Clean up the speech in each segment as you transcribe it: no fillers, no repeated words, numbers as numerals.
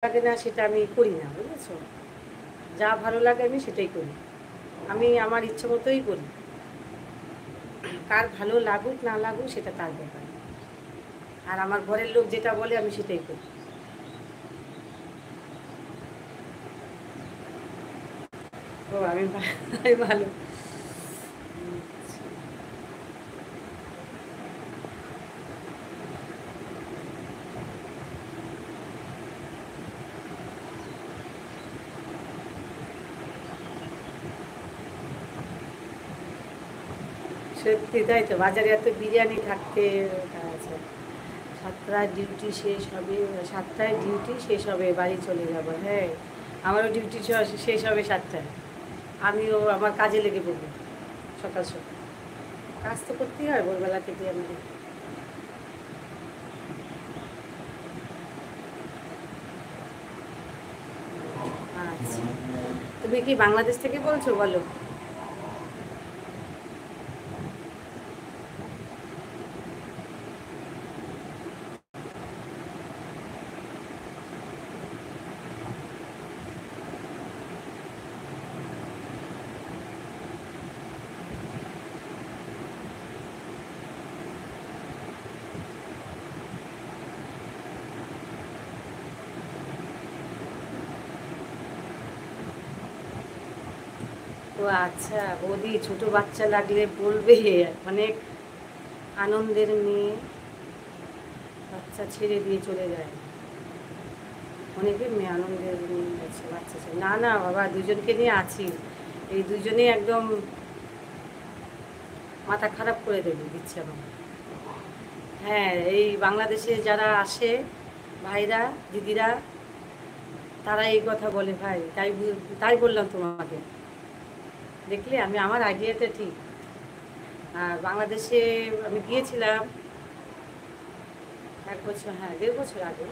লাগে না সেটা আমি করি না, বুঝেছো? যা ভালো লাগে আমি সেটাই করি। আমি আমার ইচ্ছে মতোই করি। কার ভালো লাগুক না লাগুক সেটা তার ব্যাপার। আর আমার ঘরের লোক যেটা বলে আমি সেটাই করি। ও আমি ভালো। সত্যি তাই তো, বাজারে এত বিরিয়ানি থাকতে আছে। 7টায় ডিউটি শেষ হবে, 7টায় ডিউটি শেষ হবে, বাড়ি চলে যাব। হ্যাঁ, আমারও ডিউটি শেষ হবে 7টায়। আমিও আমার কাজে লেগে পড়বো সকাল সকাল। কাজ তো করতেই হয় ভোরবেলা থেকে আমাদের। আচ্ছা, তুমি কি বাংলাদেশ থেকে বলছো? বলো। ও আচ্ছা, বৌদি ছোট বাচ্চা লাগলে বলবে। অনেক আনন্দের মেয়ে, বাচ্চা ছেড়ে দিয়ে চলে যায়। অনেকের মেয়ে আনন্দের মেয়ে আছে, বাচ্চা ছেড়ে। না না বাবা, দুজনকে নিয়ে আছি। এই দুজনেই একদম মাথা খারাপ করে দেবে দিচ্ছে আমার। হ্যাঁ, এই বাংলাদেশে যারা আসে, ভাইরা দিদিরা, তারা এই কথা বলে ভাই। তাই বললাম তোমাকে। দেখলে আমি আমার আইডিয়াটা ঠিক। আর বাংলাদেশে আমি গিয়েছিলাম 1 বছর, হ্যাঁ 1.5 বছর আগে।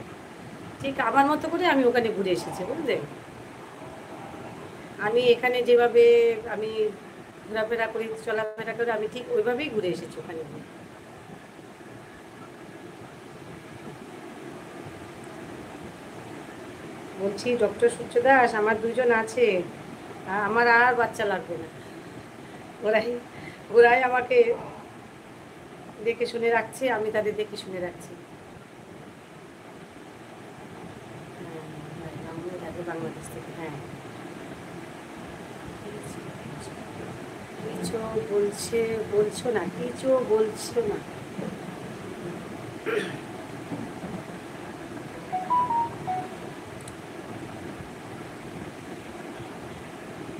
ঠিক আমার মতো করে আমি ওখানে ঘুরে এসেছি, বুঝলে? আমি এখানে যেভাবে আমি ঘোরাফেরা করি, চলাফেরা করে, আমি ঠিক ওইভাবেই ঘুরে এসেছি ওখানে গিয়ে। বলছি ডক্টর সূর্য দাস, আমার 2জন আছে। আমার আর বাচ্চা লাগবে না। ওরাই ওরাই আমাকে দেখে শুনে রাখছে, আমি তাদের দেখে শুনে রাখছি। হ্যাঁ, হ্যাঁ, আমিও যাবো বাংলাদেশ থেকে, হ্যাঁ। কিছু বলছে, বলছো না, কিছু বলছো না।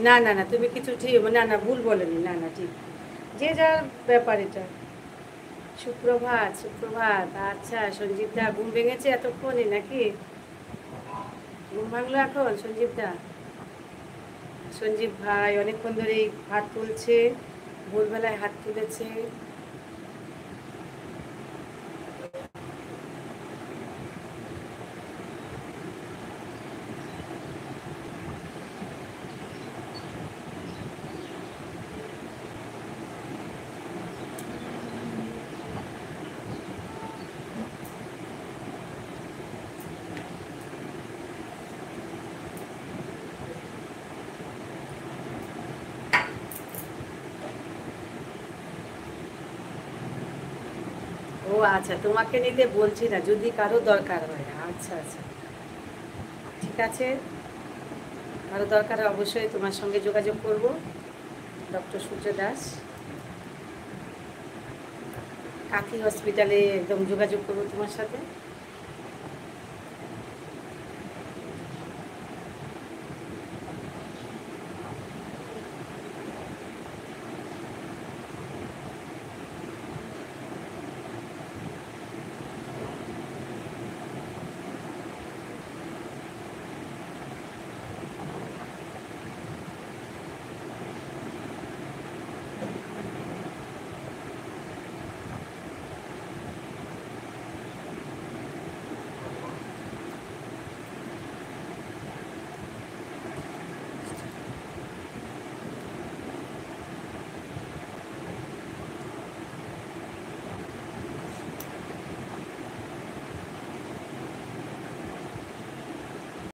না না না, তুমি কিছু ঠিক, না না, ভুল বলেনি, না না, ঠিক। যে যার ব্যাপার এটা। সুপ্রভাত, সুপ্রভাত। আচ্ছা, সঞ্জীব দা ঘুম ভেঙেছে এতক্ষণে নাকি? ঘুম ভাঙলো এখন সঞ্জীব দা? সঞ্জীব ভাই অনেকক্ষণ ধরেই হাত তুলছে, ভোরবেলায় হাত তুলেছে। ও আচ্ছা, তোমাকে নিতে বলছি না, যদি কারো দরকার হয়। আচ্ছা আচ্ছা, ঠিক আছে। কারো দরকার হয় অবশ্যই তোমার সঙ্গে যোগাযোগ করব। ডক্টর সূর্য দাস, কাকি হসপিটালে একদম যোগাযোগ করবো তোমার সাথে।